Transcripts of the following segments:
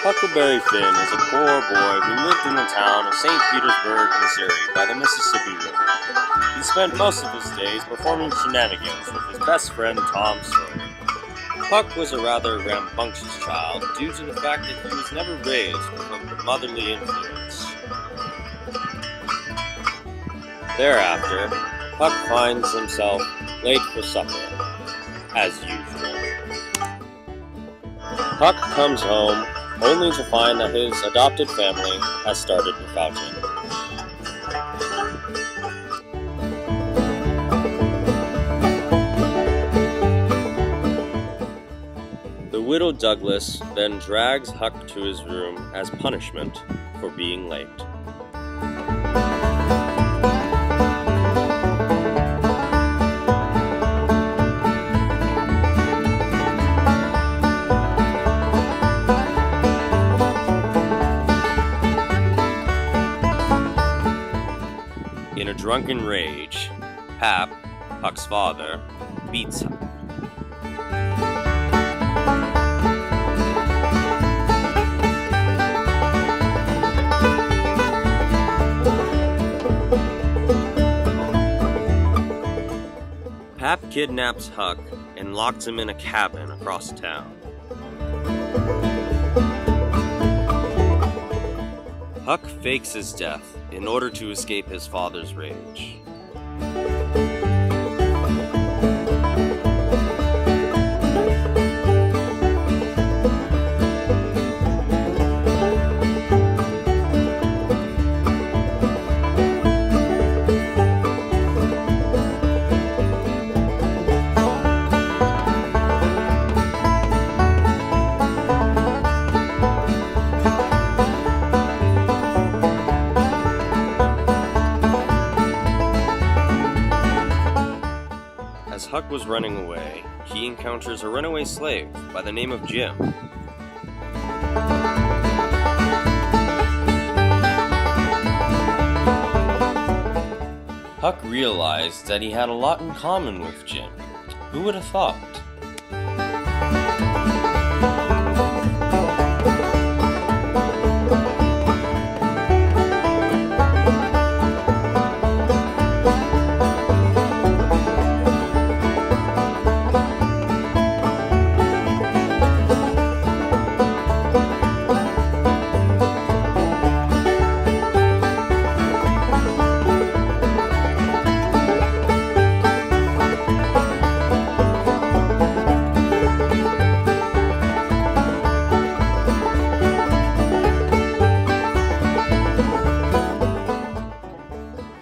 Huckleberry Finn is a poor boy who lived in the town of St. Petersburg, Missouri, by the Mississippi River. He spent most of his days performing shenanigans with his best friend Tom Sawyer. Huck was a rather rambunctious child due to the fact that he was never raised with a motherly influence. Thereafter, Huck finds himself late for supper, as usual. Huck comes home only to find that his adopted family has started without him. The widow Douglas then drags Huck to his room as punishment for being late. In a drunken rage, Pap, Huck's father, beats Huck. Pap kidnaps Huck and locks him in a cabin across town. Huck fakes his death in order to escape his father's rage. As Huck was running away, he encounters a runaway slave by the name of Jim. Huck realized that he had a lot in common with Jim. Who would have thought?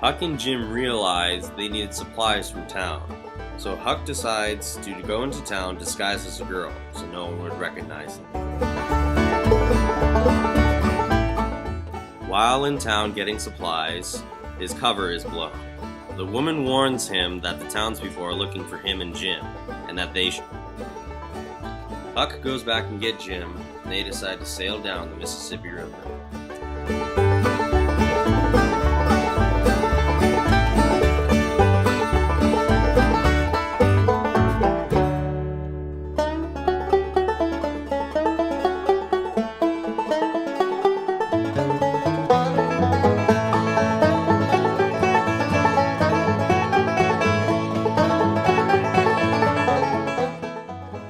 Huck and Jim realize they needed supplies from town, so Huck decides to go into town disguised as a girl so no one would recognize him. While in town getting supplies, his cover is blown. The woman warns him that the townspeople are looking for him and Jim, and that they should. Huck goes back and gets Jim, and they decide to sail down the Mississippi River.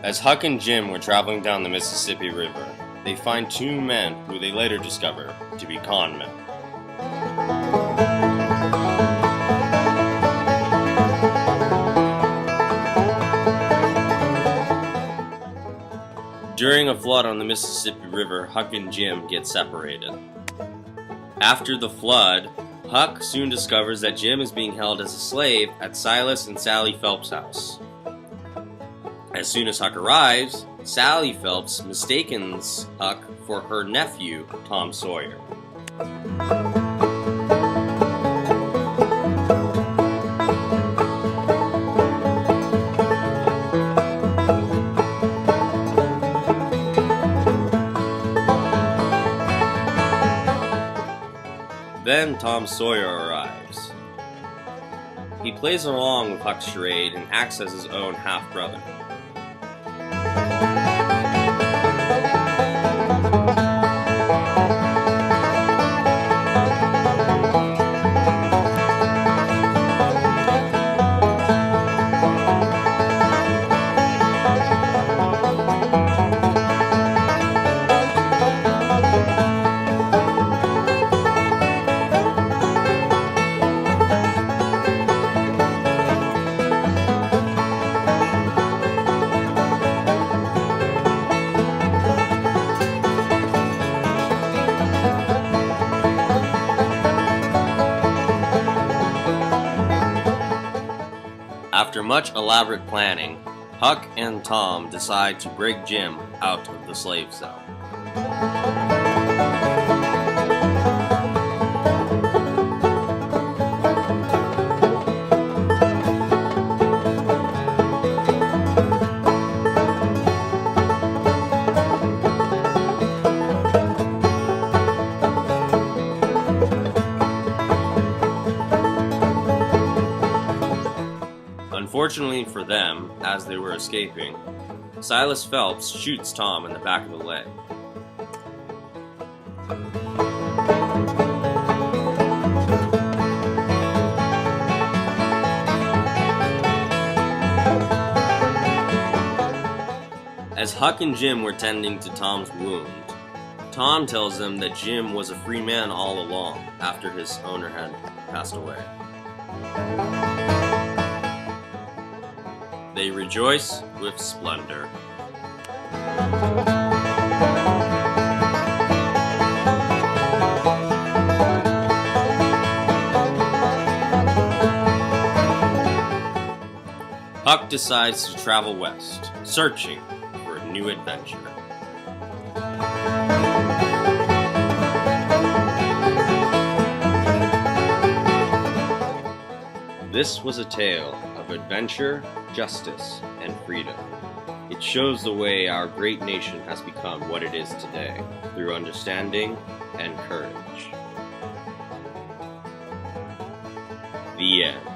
As Huck and Jim were traveling down the Mississippi River, they find two men who they later discover to be con men. During a flood on the Mississippi River, Huck and Jim get separated. After the flood, Huck soon discovers that Jim is being held as a slave at Silas and Sally Phelps' house. As soon as Huck arrives, Sally Phelps mistakes Huck for her nephew, Tom Sawyer. Then Tom Sawyer arrives. He plays along with Huck's charade and acts as his own half-brother. After much elaborate planning, Huck and Tom decide to break Jim out of the slave cell. Unfortunately for them, as they were escaping, Silas Phelps shoots Tom in the back of the leg. As Huck and Jim were tending to Tom's wound, Tom tells them that Jim was a free man all along after his owner had passed away. They rejoice with splendor. Huck decides to travel west, searching for a new adventure. This was a tale of adventure, justice, and freedom. It shows the way our great nation has become what it is today, through understanding and courage. The end.